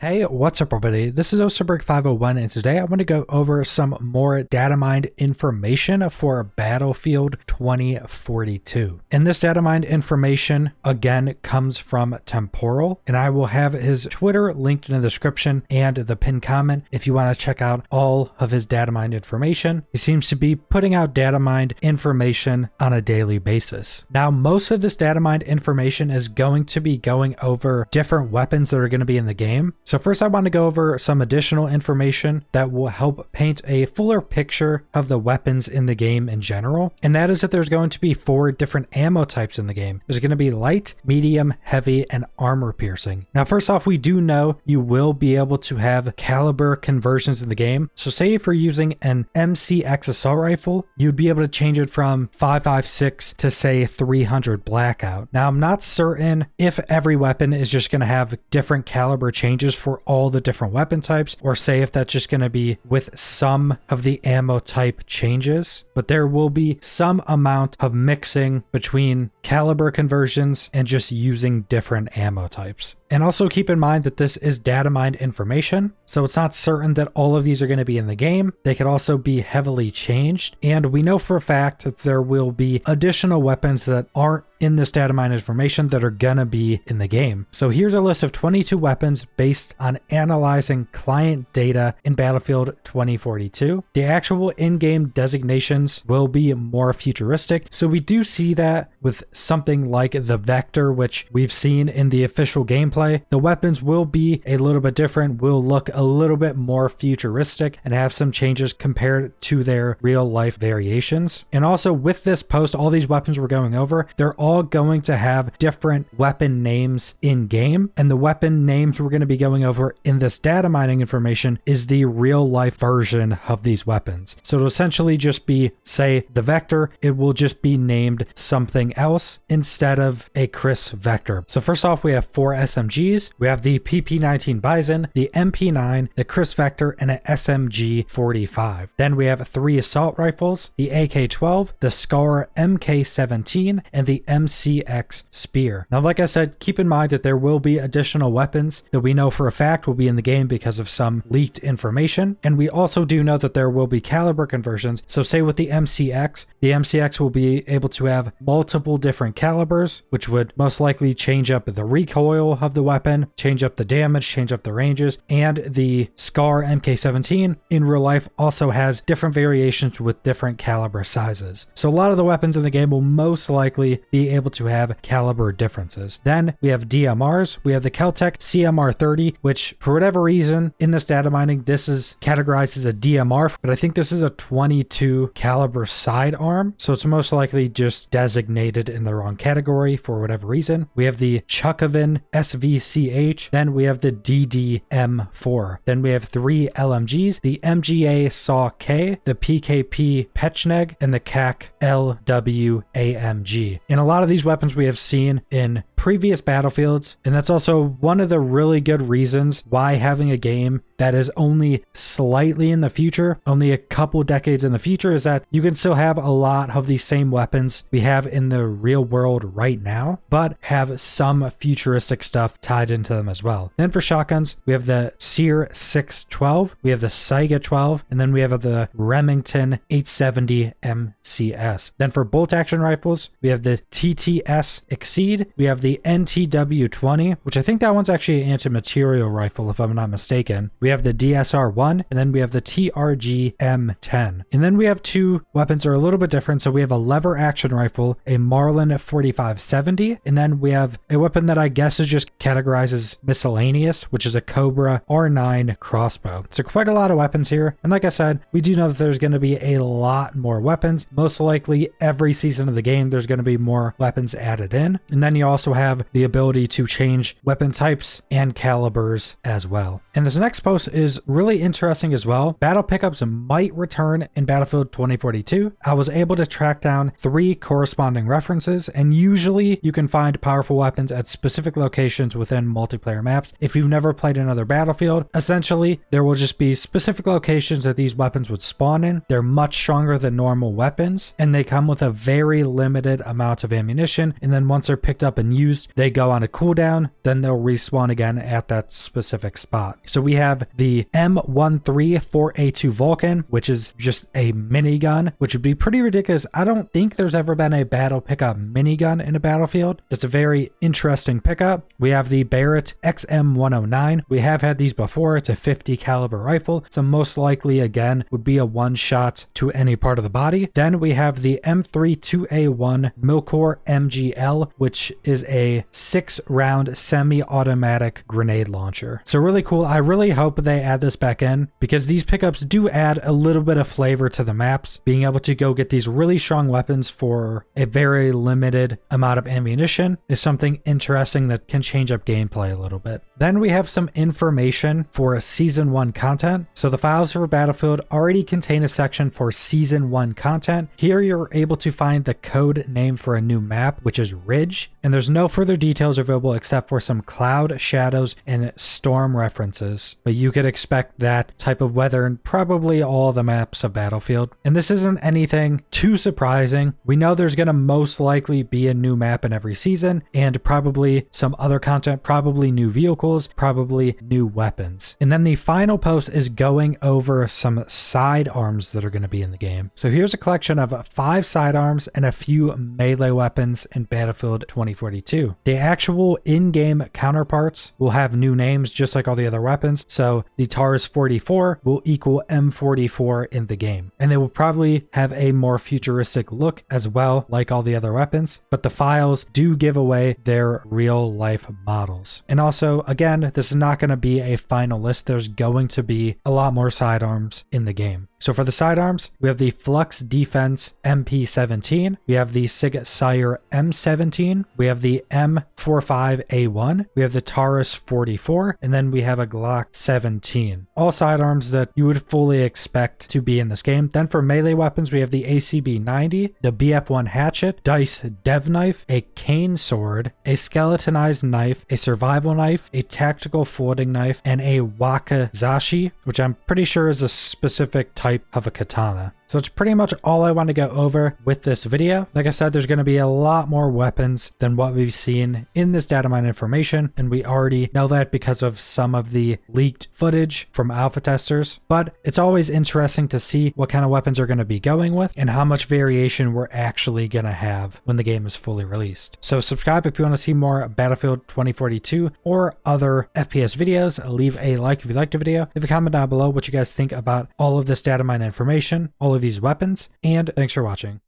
Hey, what's up everybody? This is Osterberg501 and today I want to go over some more data mined information for Battlefield 2042. And this data mined information again comes from Temporal, and I will have his Twitter linked in the description and the pinned comment if you want to check out all of his data mined information. He seems to be putting out data mined information on a daily basis. Now, most of this data mined information is going to be going over different weapons that are going to be in the game. So first I want to go over some additional information that will help paint a fuller picture of the weapons in the game in general. And that is that there's going to be 4 different ammo types in the game. There's going to be light, medium, heavy, and armor piercing. Now first off, we do know you will be able to have caliber conversions in the game. So say if you're using an MCX assault rifle, you'd be able to change it from 5.56 to say 300 blackout. Now I'm not certain if every weapon is just going to have different caliber changes for all the different weapon types, or say if that's just going to be with some of the ammo type changes, but there will be some amount of mixing between caliber conversions and just using different ammo types. And also keep in mind that this is data mined information, so it's not certain that all of these are going to be in the game. They could also be heavily changed, and we know for a fact that there will be additional weapons that aren't in this data mine information that are gonna be in the game. So here's a list of 22 weapons based on analyzing client data in Battlefield 2042. The actual in-game designations will be more futuristic, so we do see that with something like the Vector, which we've seen in the official gameplay. The weapons will be a little bit different, will look a little bit more futuristic, and have some changes compared to their real life variations. And also with this post, all these weapons we're going over, they're all going to have different weapon names in game, and the weapon names we're going to be going over in this data mining information is the real life version of these weapons. So it'll essentially just be, say, the Vector, it will just be named something else instead of a Chris Vector. So first off, we have 4 SMGs. We have the PP19 Bison, the MP9, the Chris Vector, and an SMG 45. Then we have 3 assault rifles, the AK-12, the Scar MK-17, and the MCX Spear. Now, like I said, keep in mind that there will be additional weapons that we know for a fact will be in the game because of some leaked information. And we also do know that there will be caliber conversions. So say with the MCX will be able to have multiple different calibers, which would most likely change up the recoil of the weapon, change up the damage, change up the ranges. And the Scar MK-17 in real life also has different variations with different caliber sizes. So a lot of the weapons in the game will most likely be able to have caliber differences. Then we have DMRs. We have the Keltec CMR30, which for whatever reason in this data mining, this is categorized as a DMR, but I think this is a 22 caliber sidearm. So it's most likely just designated in the wrong category for whatever reason. We have the Chukovin SVCH. Then we have the DDM4. Then we have 3 LMGs, the MGA SAW K, the PKP Pechneg, and the CAC LWAMG. And a lot of these weapons we have seen in previous battlefields, and that's also one of the really good reasons why having a game that is only slightly in the future, only a couple decades in the future, is that you can still have a lot of these same weapons we have in the real world right now, but have some futuristic stuff tied into them as well. Then for shotguns, we have the Sear 612, we have the Saiga 12, and then we have the Remington 870 MCS. Then for bolt action rifles, we have the TTS Exceed, we have the NTW-20, which I think that one's actually an anti-material rifle if I'm not mistaken. We have the DSR-1, and then we have the TRG-M10. And then we have 2 weapons that are a little bit different. So we have a lever action rifle, a Marlin 4570, and then we have a weapon that I guess is just categorized as miscellaneous, which is a Cobra R9 crossbow. So quite a lot of weapons here. And like I said, we do know that there's going to be a lot more weapons. Most likely every season of the game, there's going to be more weapons added in. And then you also have the ability to change weapon types and calibers as well. And this next post is really interesting as well. Battle pickups might return in Battlefield 2042. I was able to track down 3 corresponding references, and usually you can find powerful weapons at specific locations within multiplayer maps. If you've never played another Battlefield, essentially there will just be specific locations that these weapons would spawn in. They're much stronger than normal weapons, and they come with a very limited amount of ammunition, and then once they're picked up and used, used, they go on a cooldown, then they'll respawn again at that specific spot. So we have the M134A2 Vulcan, which is just a minigun, which would be pretty ridiculous. I don't think there's ever been a battle pickup minigun in a battlefield. That's a very interesting pickup. We have the Barrett XM109. We have had these before. It's a 50 caliber rifle, so most likely again would be a one shot to any part of the body. Then we have the M32A1 Milcor MGL, which is a 6-round semi-automatic grenade launcher. So really cool. I really hope they add this back in, because these pickups do add a little bit of flavor to the maps. Being able to go get these really strong weapons for a very limited amount of ammunition is something interesting that can change up gameplay a little bit. Then we have some information for Season 1 content. So the files for Battlefield already contain a section for Season 1 content. Here you're able to find the code name for a new map, which is Ridge, and there's no further details available except for some cloud, shadows, and storm references. But you could expect that type of weather in probably all the maps of Battlefield. And this isn't anything too surprising. We know there's going to most likely be a new map in every season, and probably some other content, probably new vehicles, probably new weapons. And then the final post is going over some sidearms that are going to be in the game. So here's a collection of 5 sidearms and a few melee weapons in Battlefield 2042. The actual in-game counterparts will have new names just like all the other weapons. So the Taurus 44 will equal M44 in the game. And they will probably have a more futuristic look as well, like all the other weapons. But the files do give away their real life models. And also, again, this is not going to be a final list. There's going to be a lot more sidearms in the game. So for the sidearms, we have the Flux Defense MP17, we have the Sig Sauer M17, we have the M45A1, we have the Taurus 44, and then we have a Glock 17. All sidearms that you would fully expect to be in this game. Then for melee weapons, we have the ACB 90, the BF1 hatchet, Dice Dev knife, a cane sword, a skeletonized knife, a survival knife, a tactical folding knife, and a wakizashi, which I'm pretty sure is a specific type of a katana. So it's pretty much all I want to go over with this video. Like I said, there's going to be a lot more weapons than what we've seen in this data mine information, and we already know that because of some of the leaked footage from alpha testers. But it's always interesting to see what kind of weapons are going to be going with and how much variation we're actually going to have when the game is fully released. So subscribe if you want to see more Battlefield 2042 or other FPS videos. Leave a like if you liked the video. Leave a comment down below what you guys think about all of this data mine information, all of these weapons, and thanks for watching.